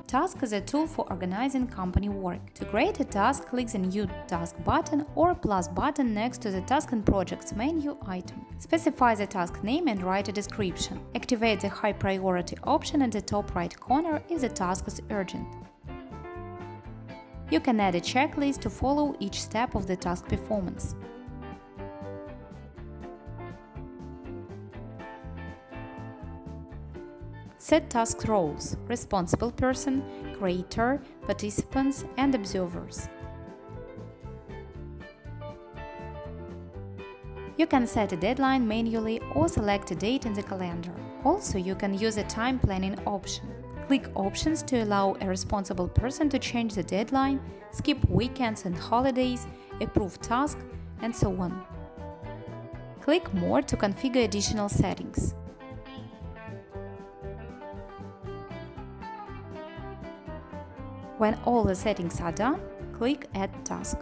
Task is a tool for organizing company work. To create a task, click the New Task button or plus button next to the Task and Projects menu item. Specify the task name and write a description. Activate the High Priority option at the top right corner if the task is urgent. You can add a checklist to follow each step of the task performance. Set task roles: responsible person, creator, participants, and observers. You can set a deadline manually or select a date in the calendar. Also, you can use a time planning option. Click Options to allow a responsible person to change the deadline, skip weekends and holidays, approve tasks, and so on. Click More to configure additional settings. When all the settings are done, click Add Task.